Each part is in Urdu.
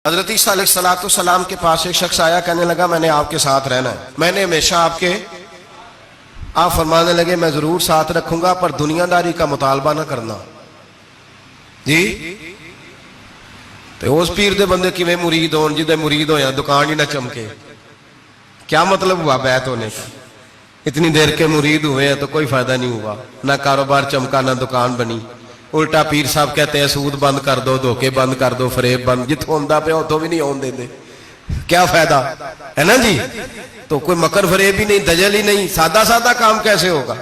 حضرت عیسیٰ علیہ السلام کے پاس ایک شخص آیا، کہنے لگا میں نے آپ کے ساتھ رہنا ہے، میں نے ہمیشہ آپ فرمانے لگے میں ضرور ساتھ رکھوں گا پر دنیا داری کا مطالبہ نہ کرنا جی۔ تو اس پیر دے بندے کی میں مرید ہون جدے مرید ہو یا دکان ہی نہ چمکے، کیا مطلب ہوا بیعت ہونے کا؟ اتنی دیر کے مرید ہوئے ہیں تو کوئی فائدہ نہیں ہوا، نہ کاروبار چمکا نہ دکان بنی۔ الٹا پیر صاحب کہتے ہیں سود بند کر دو، دھوکے بند کر دو، فریب بند، جت ہوندہ پہ ہو تو بھی نہیں ہون دے دے، کیا فائدہ ہے نا جی؟ تو کوئی مکر فریب ہی نہیں، دجل ہی نہیں، سادہ سادہ کام کیسے ہوگا؟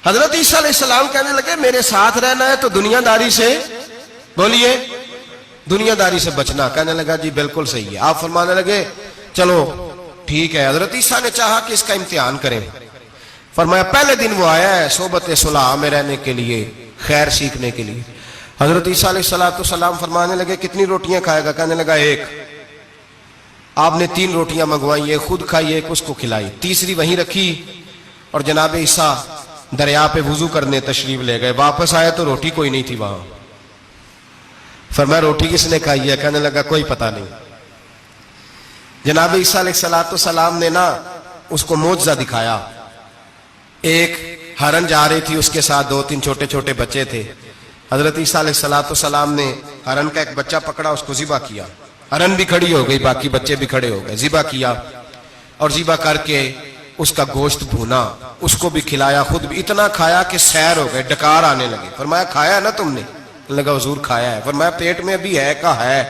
حضرت عیسیٰ علیہ السلام کہنے لگے میرے ساتھ رہنا ہے تو دنیا داری سے، بولیے دنیا داری سے بچنا۔ کہنے لگا جی بالکل صحیح ہے۔ آپ فرمانے لگے چلو ٹھیک ہے۔ حضرت عیسیٰ نے چاہا کہ اس کا امتحان کریں، فرمایا پہلے دن وہ آیا ہے صحبت صلح میں رہنے کے لیے، خیر سیکھنے کے لیے۔ حضرت عیسیٰ علیہ السلام فرمانے لگے کتنی روٹیاں کھائے گا؟ کہنے لگا ایک۔ آپ نے 3 روٹیاں منگوائی، ایک خود کھائی، ایک اس کو کھلائی، تیسری وہیں رکھی اور جناب عیسیٰ دریا پہ وضو کرنے تشریف لے گئے۔ واپس آئے تو روٹی کوئی نہیں تھی وہاں۔ فرمایا روٹی کس نے کھائی ہے؟ کہنے لگا کوئی پتہ نہیں۔ جناب عیسیٰ علیہ السلام نے نا اس کو معجزہ دکھایا۔ ایک ہرن جا رہی تھی، اس کے ساتھ 2-3 چھوٹے چھوٹے بچے تھے۔ حضرت عیسیٰ علیہ السلام نے ہرن کا ایک بچہ پکڑا، اس کو ذبح کیا۔ ہرن بھی کھڑی ہو گئی، باقی بچے بھی کھڑے ہو گئے، ذبح کیا اور ذبح کر کے اس کا گوشت بھونا، اس کو بھی کھلایا، خود بھی اتنا کھایا کہ سیر ہو گئے، ڈکار آنے لگے۔ فرمایا کھایا نا تم نے؟ لگا حضور کھایا ہے۔ فرمایا پیٹ میں ابھی ہے کا ہے؟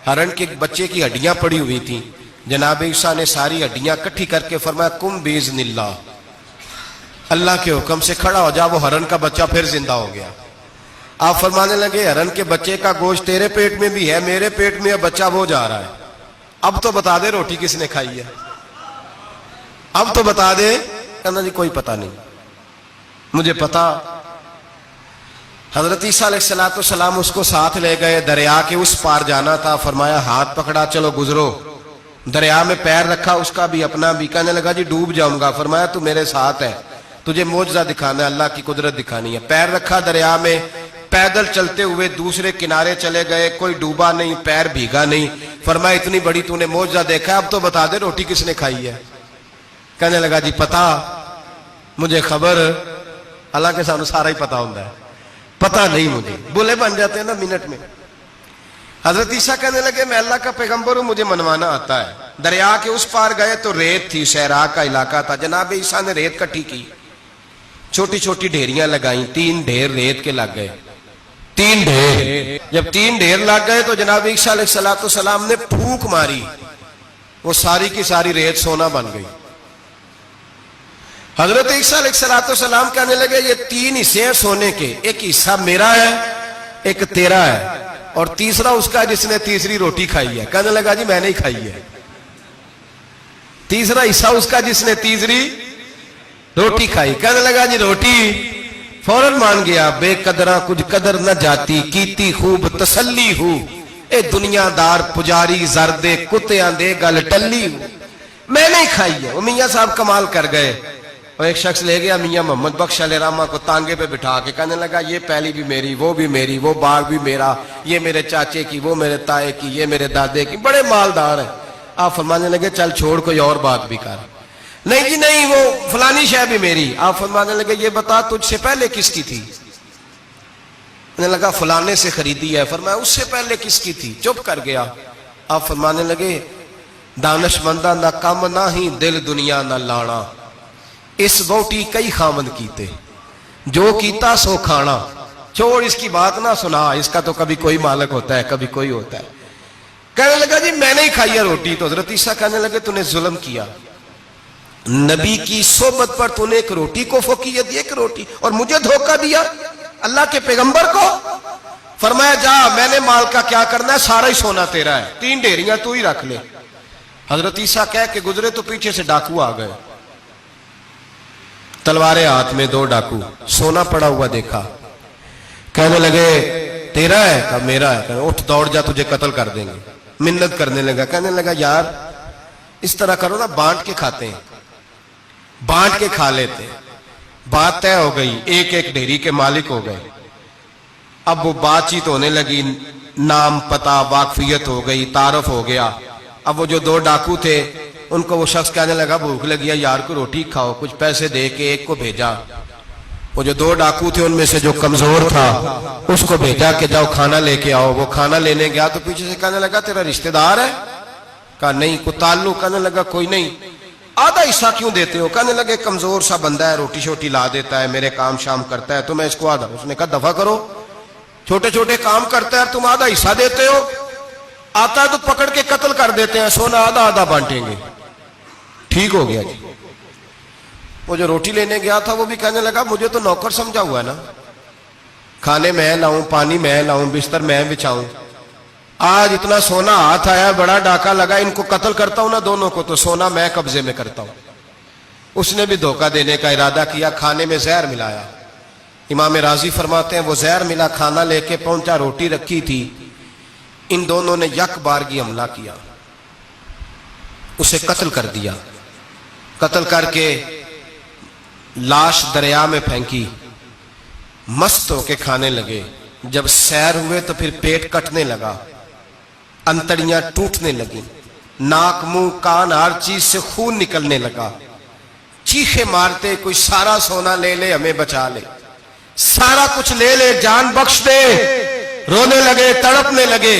ہرن کے بچے کی ہڈیاں پڑی ہوئی تھیں۔ جناب عیسیٰ نے ساری ہڈیاں کٹھی کر کے فرمایا کم باذن اللہ، اللہ کے حکم سے کھڑا ہو جا۔ وہ ہرن کا بچہ پھر زندہ ہو گیا۔ آپ فرمانے لگے ہرن کے بچے کا گوشت تیرے پیٹ میں بھی ہے، میرے پیٹ میں بچہ وہ جا رہا ہے، اب تو بتا دے روٹی کس نے کھائی ہے، اب تو بتا دے۔ کہنا جی کوئی پتہ نہیں، مجھے پتا۔ حضرت عیسیٰ علیہ السلام اس کو ساتھ لے گئے، دریا کے اس پار جانا تھا۔ فرمایا ہاتھ پکڑا چلو گزرو۔ دریا میں پیر رکھا، اس کا بھی اپنا بھی۔ کہنے لگا جی ڈوب جاؤں گا۔ فرمایا تو میرے ساتھ ہے، تجھے معجزہ دکھانا ہے، اللہ کی قدرت دکھانی ہے۔ پیر رکھا دریا میں، پیدل چلتے ہوئے دوسرے کنارے چلے گئے، کوئی ڈوبا نہیں، پیر بھیگا نہیں۔ فرمایا اتنی بڑی تو نے معجزہ دیکھا ہے، اب تو بتا دے روٹی کس نے کھائی ہے؟ کہنے لگا جی پتا، مجھے خبر، حالانکہ سانو سارا ہی پتا ہوتا ہے، پتا نہیں مجھے، بولے بن جاتے ہیں نا منٹ میں۔ حضرت عیسیٰ کہنے لگے میں اللہ کا پیغمبر ہوں، مجھے منوانا آتا ہے۔ دریا کے اس پار گئے تو ریت تھی، صحرا کا علاقہ تھا۔ جناب عیسیٰ نے ریت کٹھی کی، چھوٹی چھوٹی ڈھیریاں لگائیں، 3 ڈھیر ریت کے لگ گئے، 3 ڈھیر۔ جب 3 ڈھیر لگ گئے تو جناب عیسیٰ علیہ السلام نے پھونک ماری، وہ ساری کی ساری ریت سونا بن گئی۔ حضرت عیسیٰ علیہ السلام کہنے لگے یہ 3 حصے ہیں سونے کے، ایک حصہ میرا ہے، ایک تیرا ہے، اور تیسرا اس کا جس نے تیسری روٹی کھائی ہے۔ کہنے لگا جی میں نہیں کھائی ہے۔ تیسرا حصہ اس کا جس نے تیسری روٹی کھائی۔ کہنے لگا جی روٹی؟ فوراً مان گیا، بے قدرہ کچھ قدر نہ جاتی، کیتی خوب تسلی ہو، اے دنیا دار پجاری زردے کتیاں دے گل ٹلی ہو، میں نہیں کھائی ہے۔ وہ میاں صاحب کمال کر گئے، اور ایک شخص لے گیا میاں محمد بخش علیہ رحمہ کو تانگے پہ بٹھا کے، کہنے لگا یہ پہلی بھی میری، وہ بھی میری، وہ باغ بھی میرا، یہ میرے چاچے کی، وہ میرے تائے کی، یہ میرے دادے کی، بڑے مالدار ہیں۔ آپ فرمانے لگے چل چھوڑ کوئی اور بات بھی کر۔ نہیں جی نہیں، وہ فلانی شے بھی میری۔ آپ فرمانے لگے یہ بتا تجھ سے پہلے کس کی تھی؟ کہنے لگا فلانے سے خریدی ہے۔ فرمایا اس سے پہلے کس کی تھی؟ چپ کر گیا۔ آپ فرمانے لگے دانش مندہ نہ کم نہ ہی دل دنیا نہ لانا، اس ووٹی کئی خامد کیتے، جو کیتا سو کھانا، چھوڑ اس کی بات نہ سنا، اس کا تو کبھی کوئی مالک ہوتا ہے کبھی کوئی ہوتا ہے۔ کہنے لگا جی میں نہیں کھائی ہے روٹی۔ تو حضرت عیسیٰ کہنے لگے تو نے ظلم کیا، نبی کی صحبت پر تو نے ایک روٹی کو فوقیت دی، ایک روٹی، اور مجھے دھوکہ دیا اللہ کے پیغمبر کو۔ فرمایا جا میں نے مال کا کیا کرنا ہے، سارا ہی سونا تیرا ہے، 3 ڈھیریاں تو ہی رکھ لے۔ حضرت عیسیٰ کہہ کے گزرے تو پیچھے سے ڈاکو آ گئے، تلواریں ہاتھ میں، 2 ڈاکو، سونا پڑا ہوا دیکھا۔ کہنے لگے تیرا ہے؟ کہا میرا ہے۔ کہنے اٹھ دوڑ جا تجھے قتل کر دیں گے۔ منت کرنے لگا، کہنے لگا یار اس طرح کرو نا، بانٹ کے کھاتے ہیں، بانٹ کے کھا لیتے ہیں۔ بات طے ہو گئی، ایک ایک ڈھیری کے مالک ہو گئے۔ اب وہ بات چیت ہونے لگی، نام پتہ واقفیت ہو گئی, تعارف ہو گیا. اب وہ جو 2 ڈاکو تھے ان کو وہ شخص کہنے لگا بھوک لگی ہے یار کو روٹی کھاؤ, کچھ پیسے دے کے ایک کو بھیجا. وہ جو 2 ڈاکو تھے ان میں سے جو کمزور تھا اس کو بھیجا کہ جاؤ کھانا لے کے آؤ. وہ کھانا لینے گیا تو پیچھے سے کہنے لگا تیرا رشتہ دار ہے؟ کہا نہیں. کوئی تعلق؟ کہنے لگا کوئی نہیں. آدھا حصہ کیوں دیتے ہو؟ کہنے لگے کمزور سا بندہ ہے, روٹی شوٹی لا دیتا ہے, میرے کام شام کرتا ہے, تو میں اس کو آدھا. اس نے کہا دفع کرو, چھوٹے چھوٹے کام کرتا ہے تم آدھا حصہ دیتے ہو, آتا ہے تو پکڑ کے قتل کر دیتے ہیں, سونا آدھا آدھا بانٹیں گے. ٹھیک ہو گیا جی. وہ جو روٹی لینے گیا تھا وہ بھی کہنے لگا مجھے تو نوکر سمجھا ہوا ہے نا, کھانے میں لاؤں, پانی میں لاؤں, بستر میں بچھاؤں. آج اتنا سونا ہاتھ آیا, بڑا ڈاکہ لگا, ان کو قتل کرتا ہوں نا دونوں کو, تو سونا میں قبضے میں کرتا ہوں. اس نے بھی دھوکہ دینے کا ارادہ کیا, کھانے میں زہر ملایا. امام راضی فرماتے ہیں وہ زہر ملا, کھانا لے کے پہنچا, روٹی رکھی تھی, ان دونوں نے یک بارگی حملہ کیا, اسے قتل کر دیا. قتل کر کے لاش دریا میں پھینکی, مست ہو کے کھانے لگے. جب سیر ہوئے تو پھر پیٹ کٹنے لگا, انتڑیاں ٹوٹنے لگیں, ناک منہ کان ہر چیز سے خون نکلنے لگا. چیخے مارتے کوئی سارا سونا لے لے ہمیں بچا لے, سارا کچھ لے لے جان بخش دے. رونے لگے, تڑپنے لگے,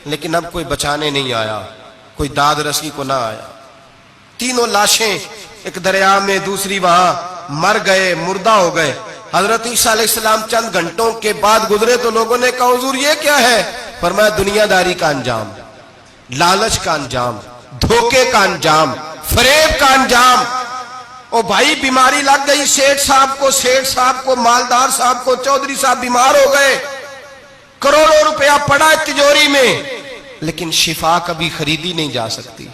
لیکن اب کوئی بچانے نہیں آیا, کوئی داد رسی کو نہ آیا. تینوں لاشیں ایک دریا میں, دوسری وہاں, مر گئے, مردہ ہو گئے. حضرت عیسیٰ علیہ السلام چند گھنٹوں کے بعد گزرے تو لوگوں نے کہا حضور یہ کیا ہے؟ فرمایا دنیا داری کا انجام, لالچ کا انجام, دھوکے کا انجام, فریب کا انجام. او بھائی بیماری لگ گئی سیٹھ صاحب کو, مالدار صاحب کو, چودھری صاحب بیمار ہو گئے, کروڑوں روپیہ پڑا تجوری میں, لیکن شفا کبھی خریدی نہیں جا سکتی,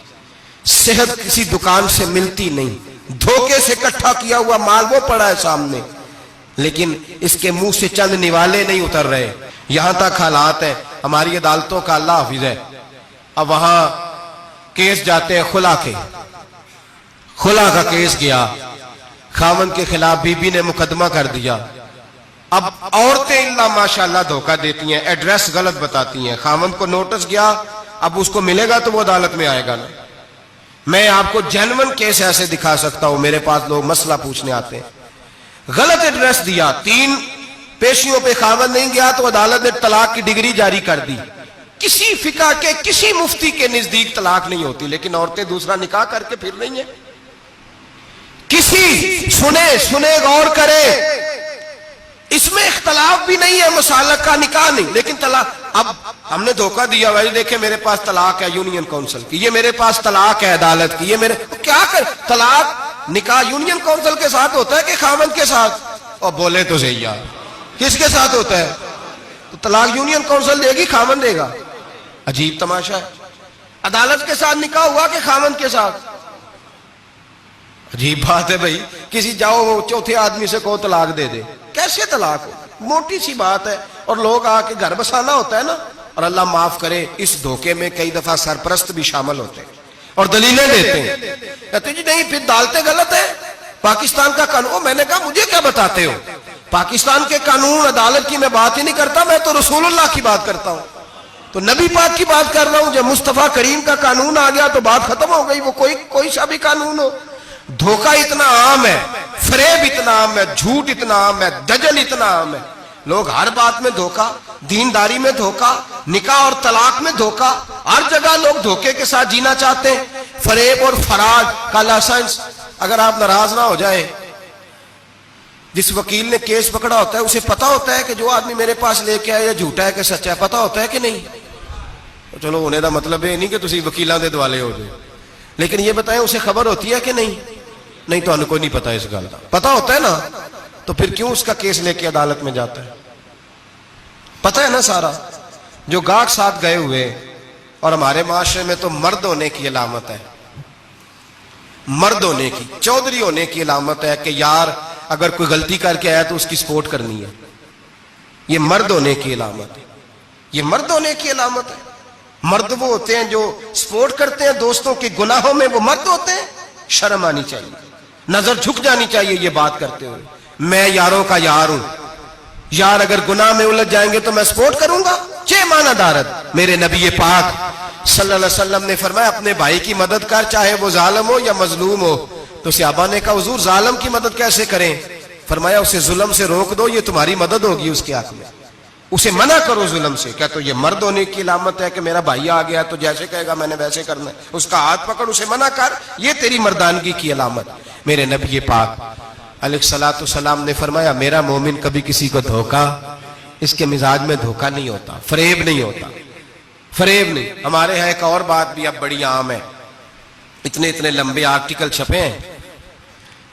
صحت کسی دکان سے ملتی نہیں, دھوکے سے اکٹھا کیا ہوا مال وہ پڑا ہے سامنے, لیکن اس کے منہ سے چند نوالے نہیں اتر رہے. یہاں تک حالات ہیں. ہماری عدالتوں کا اللہ حافظ ہے, اب وہاں کیس جاتے ہیں خلا کے, خلا کا کیس گیا, خاوند کے خلاف بی بی نے مقدمہ کر دیا. اب عورتیں اللہ ماشاءاللہ دھوکہ دیتی ہیں, ایڈریس غلط بتاتی ہیں. خاوند کو نوٹس گیا, اب اس کو ملے گا تو وہ عدالت میں آئے گا نا. میں آپ کو جینون کیس ایسے دکھا سکتا ہوں, میرے پاس لوگ مسئلہ پوچھنے آتے ہیں. غلط ایڈریس دیا, 3 پیشیوں پہ خاوند نہیں گیا تو عدالت نے طلاق کی ڈگری جاری کر دی. کسی فقہ کے کسی مفتی کے نزدیک طلاق نہیں ہوتی, لیکن عورتیں دوسرا نکاح کر کے پھر رہی ہیں. کسی سنے غور کرے, اس میں اختلاف بھی نہیں ہے, مسالک کا نکاح نہیں, لیکن طلاق. اب ہم نے دھوکہ دیا, بھائی دیکھیں میرے پاس طلاق ہے یونین کونسل کی, یہ میرے پاس طلاق ہے عدالت کی, یہ میرے کیا کر. طلاق نکاح یونین کونسل کے ساتھ ہوتا ہے کہ خاوند کے ساتھ؟ اور بولے تو صحیح یار, کس کے ساتھ ہوتا ہے؟ تو طلاق یونین کونسل دے گی, خاوند دے گا؟ عجیب تماشا ہے. عدالت کے ساتھ نکاح ہوا کہ خاوند کے ساتھ؟ عجیب بات ہے بھائی. کسی جاؤ چوتھے آدمی سے کہو طلاق دے دے, کیسے طلاق ہو؟ موٹی سی بات ہے. اور لوگ آ کے گھر بسانا ہوتا ہے نا, اور اللہ معاف کرے اس دھوکے میں کئی دفعہ سرپرست بھی شامل ہوتے ہیں اور دلیلیں دیتے ہیں, کہتے جی نہیں پھر ڈالتے غلط ہے, پاکستان کا قانون. میں نے کہا مجھے کیا بتاتے ہو, پاکستان کے قانون عدالت کی میں بات ہی نہیں کرتا, میں تو رسول اللہ کی بات کرتا ہوں, تو نبی پاک کی بات کر رہا ہوں. جب مصطفیٰ کریم کا قانون آ گیا تو بات ختم ہو گئی, وہ کوئی سا بھی قانون ہو. دھوکہ اتنا عام ہے, فریب اتنا عام ہے, جھوٹ اتنا عام ہے, دجل اتنا عام ہے. لوگ ہر بات میں دھوکہ, دینداری میں دھوکہ, نکاح اور طلاق میں دھوکہ, ہر جگہ لوگ دھوکے کے ساتھ جینا چاہتے ہیں. فریب اور فراڈ کا لائسنس. اگر آپ ناراض نہ ہو جائیں, جس وکیل نے کیس پکڑا ہوتا ہے اسے پتا ہوتا ہے کہ جو آدمی میرے پاس لے کے آیا جھوٹا ہے کہ سچا ہے, پتا ہوتا ہے کہ نہیں؟ چلو ہونے کا مطلب یہ نہیں کہ تسی وکیلاں دے دوالے ہو جائے, لیکن یہ بتائیں اسے خبر ہوتی ہے کہ نہیں؟ نہیں تو انہیں کوئی نہیں پتا اس گل کا. پتا ہوتا ہے نا, تو پھر کیوں اس کا کیس لے کے عدالت میں جاتا ہے؟ پتا ہے نا سارا. جو گاہک ساتھ گئے ہوئے, اور ہمارے معاشرے میں تو مرد ہونے کی علامت ہے, مرد ہونے کی, چودھری ہونے کی علامت ہے کہ یار اگر کوئی غلطی کر کے آیا تو اس کی سپورٹ کرنی ہے. یہ مرد ہونے کی علامت ہے, یہ مرد ہونے کی علامت ہے. مرد وہ ہوتے ہیں جو سپورٹ کرتے ہیں دوستوں کے گناہوں میں, وہ مرد ہوتے ہیں. شرم آنی چاہیے, نظر جھک جانی چاہیے یہ بات کرتے ہوئے. میں یاروں کا یار ہوں, یار اگر گناہ میں الجھ جائیں گے تو میں سپورٹ کروں گا؟ چه معنی دارد. میرے نبی پاک صلی اللہ علیہ وسلم نے فرمایا اپنے بھائی کی مدد کر چاہے وہ ظالم ہو یا مظلوم ہو. تو صحابہ نے کہا حضور ظالم کی مدد کیسے کریں؟ فرمایا اسے ظلم سے روک دو، یہ تمہاری مدد ہوگی اس کے حق میں. اسے منع کرو ظلم سے. کیا تو یہ مرد ہونے کی علامت ہے کہ میرا بھائی آ گیا تو جیسے کہے گا میں نے ویسے کرنا ہے؟ اس کا ہاتھ پکڑ، اسے منع کر، یہ تیری مردانگی کی علامت. میرے نبی پاک علیہ الصلوۃ والسلام نے فرمایا میرا مومن کبھی کسی کو دھوکا، اس کے مزاج میں دھوکا نہیں ہوتا، فریب نہیں ہوتا، فریب نہیں. ہمارے ہاں ایک اور بات بھی اب بڑی عام ہے، اتنے لمبے آرٹیکل چھپے ہیں،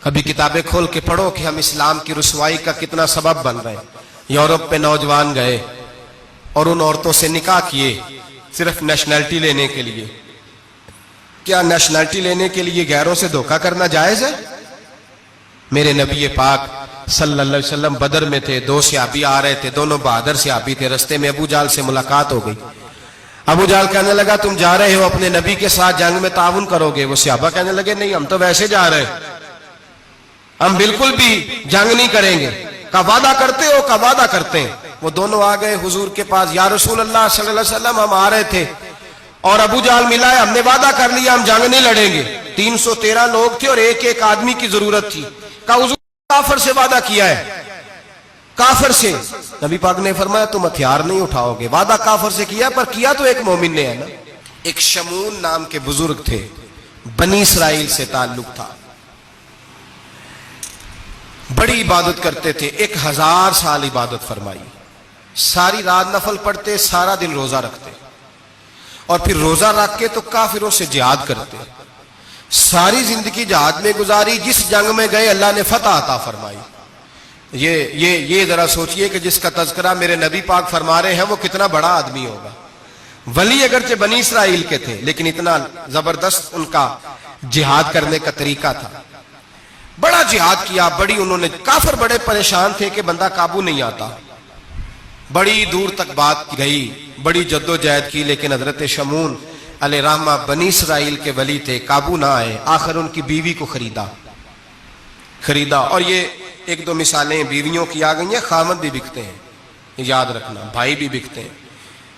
کبھی کتابیں کھول کے پڑھو کہ ہم اسلام کی رسوائی کا کتنا سبب بن رہے ہیں. یورپ پہ نوجوان گئے اور ان عورتوں سے نکاح کیے صرف نیشنلٹی لینے کے لیے. کیا نیشنلٹی لینے کے لیے غیروں سے دھوکا کرنا جائز ہے؟ میرے نبی پاک صلی اللہ علیہ وسلم بدر میں تھے، 2 صحابی آ رہے تھے، دونوں بہادر صحابی تھے. رستے میں ابو جہل سے ملاقات ہو گئی. ابو جہل کہنے لگا تم جا رہے ہو اپنے نبی کے ساتھ جنگ میں تعاون کرو گے؟ وہ صحابہ کہنے لگے نہیں، ہم تو ویسے جا رہے ہیں، ہم بالکل بھی جنگ نہیں کریں گے. کا وعدہ کرتے ہو؟ کا وعدہ کرتے ہیں. وہ دونوں آ گئے حضور کے پاس، یا رسول اللہ صلی اللہ علیہ وسلم ہم آ رہے تھے اور ابو جہل ملا ہے، ہم نے وعدہ کر لیا ہم جنگ نہیں لڑیں گے. 313 لوگ تھے اور ایک آدمی کی ضرورت تھی. کہا حضور کافر سے وعدہ کیا ہے، کافر سے. نبی پاک نے فرمایا تم ہتھیار نہیں اٹھاؤ گے. وعدہ کافر سے کیا پر کیا تو ایک مومن نے ہے نا. ایک شمون نام کے بزرگ تھے، بنی اسرائیل سے تعلق تھا، بڑی عبادت کرتے تھے، 1000 سال عبادت فرمائی، ساری رات نفل پڑھتے، سارا دن روزہ رکھتے اور پھر روزہ رکھ کے تو کافروں سے جہاد کرتے. ساری زندگی جہاد میں گزاری، جس جنگ میں گئے اللہ نے فتح عطا فرمائی. یہ ذرا سوچئے کہ جس کا تذکرہ میرے نبی پاک فرما رہے ہیں وہ کتنا بڑا آدمی ہوگا. ولی اگرچہ بنی اسرائیل کے تھے لیکن اتنا زبردست ان کا جہاد کرنے کا طریقہ تھا. بڑا جہاد کیا، بڑی انہوں نے، کافر بڑے پریشان تھے کہ بندہ قابو نہیں آتا. بڑی دور تک بات گئی، بڑی جد و جہد کی، لیکن حضرت شمون علیہ رحمہ بنی اسرائیل کے ولی تھے، قابو نہ آئے. آخر ان کی بیوی کو خریدا. اور یہ 1-2 مثالیں بیویوں کی آ گئی ہیں، خامد بھی بکتے ہیں، یاد رکھنا، بھائی بھی بکتے ہیں.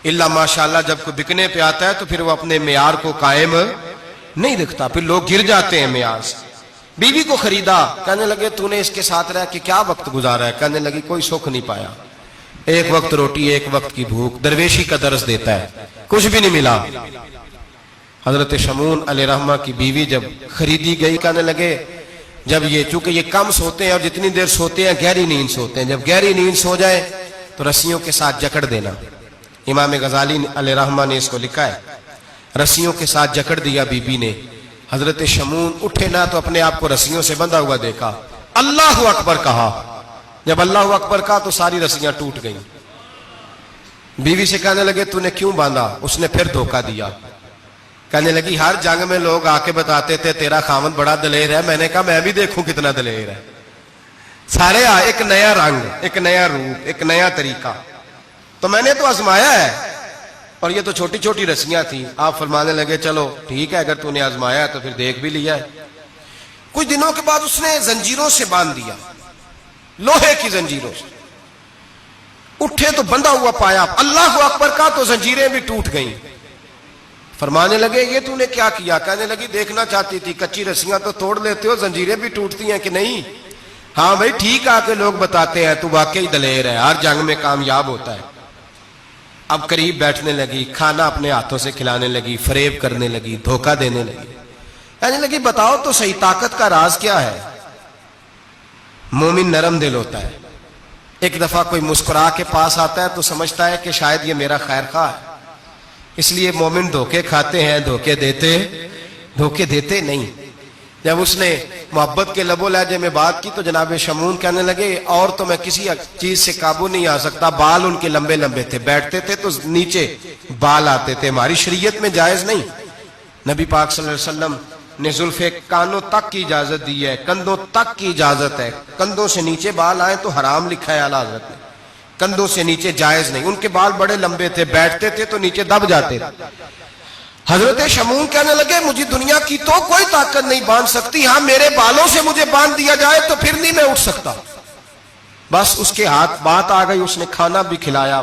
اللہ ماشاءاللہ جب کوئی بکنے پہ آتا ہے تو پھر وہ اپنے معیار کو قائم نہیں رکھتا، پھر لوگ گر جاتے ہیں معیار سے. بیوی کو خریدا. کہنے لگے تو نے اس کے ساتھ رہ کے کیا وقت گزارا ہے؟ کہنے لگی کوئی سکھ نہیں پایا، ایک وقت روٹی ایک وقت کی بھوک. درویشی کا درس دیتا ہے، کچھ بھی نہیں ملا. حضرت شمون علیہ رحمہ کی بیوی جب خریدی گئی، کہنے لگے جب چونکہ یہ کم سوتے ہیں اور جتنی دیر سوتے ہیں گہری نیند سوتے ہیں، جب گہری نیند سو جائے تو رسیوں کے ساتھ جکڑ دینا. امام غزالی علیہ رحمہ نے اس کو لکھا ہے، رسیوں کے ساتھ جکڑ دیا بیوی نے. حضرت شمون اٹھے نہ تو اپنے آپ کو رسیوں سے بندھا ہوا دیکھا، اللہ اکبر کہا. جب اللہ اکبر کہا تو ساری رسیاں ٹوٹ گئیں. بیوی سے کہنے لگے تو نے کیوں باندھا؟ اس نے پھر دھوکہ دیا. کہنے لگی ہر جنگ میں لوگ آ کے بتاتے تھے تیرا خاوند بڑا دلیر ہے، میں نے کہا میں بھی دیکھوں کتنا دلیر ہے. سارے ایک نیا رنگ، ایک نیا روپ، ایک نیا طریقہ. تو میں نے تو آزمایا ہے، اور یہ تو چھوٹی چھوٹی رسیاں تھیں. آپ فرمانے لگے چلو ٹھیک ہے، اگر تو نے آزمایا ہے تو پھر دیکھ بھی لیا ہے. کچھ دنوں کے بعد اس نے زنجیروں سے باندھ دیا، لوہے کی زنجیروں سے. اٹھے تو بندھا ہوا پایا، اللہ اکبر کا تو زنجیریں بھی ٹوٹ گئیں. فرمانے لگے یہ تو نے کیا کیا؟ کہنے لگی دیکھنا چاہتی تھی، کچی رسیاں تو توڑ لیتے ہو، زنجیریں بھی ٹوٹتی ہیں کہ نہیں؟ ہاں بھائی ٹھیک آ کے لوگ بتاتے ہیں تو واقعی دلیر ہے، ہر جنگ میں کامیاب ہوتا ہے. اب قریب بیٹھنے لگی، کھانا اپنے ہاتھوں سے کھلانے لگی، فریب کرنے لگی، دھوکہ دینے لگی. کہنے لگی بتاؤ تو صحیح طاقت کا راز کیا ہے؟ مومن نرم دل ہوتا ہے. ایک دفعہ کوئی مسکرا کے پاس آتا ہے تو سمجھتا ہے کہ شاید یہ میرا خیر خواہ ہے، اس لیے مومن دھوکے کھاتے ہیں، دھوکے دیتے نہیں. جب اس نے محبت کے لب و لہجے میں بات کی تو جناب شمون کہنے لگے اور تو میں کسی چیز سے قابو نہیں آ سکتا. بال ان کے لمبے لمبے تھے، بیٹھتے تھے تو نیچے بال آتے تھے، ہماری شریعت میں جائز نہیں. نبی پاک صلی اللہ علیہ وسلم نے زلفے کانوں تک کی اجازت دی ہے، کندھوں تک کی اجازت ہے. کندھوں سے نیچے بال آئے تو حرام لکھا ہے اعلیٰ حضرت نے، کندھوں سے نیچے جائز نہیں. ان کے بال بڑے لمبے تھے، بیٹھتے تھے تو نیچے دب جاتے تھے. حضرت شمون کہنے لگے مجھے دنیا کی تو کوئی طاقت نہیں باندھ سکتی، ہاں میرے بالوں سے مجھے باندھ دیا جائے تو پھر نہیں میں اٹھ سکتا. بس اس کے ہاتھ بات آ گئی، اس نے کھانا بھی کھلایا.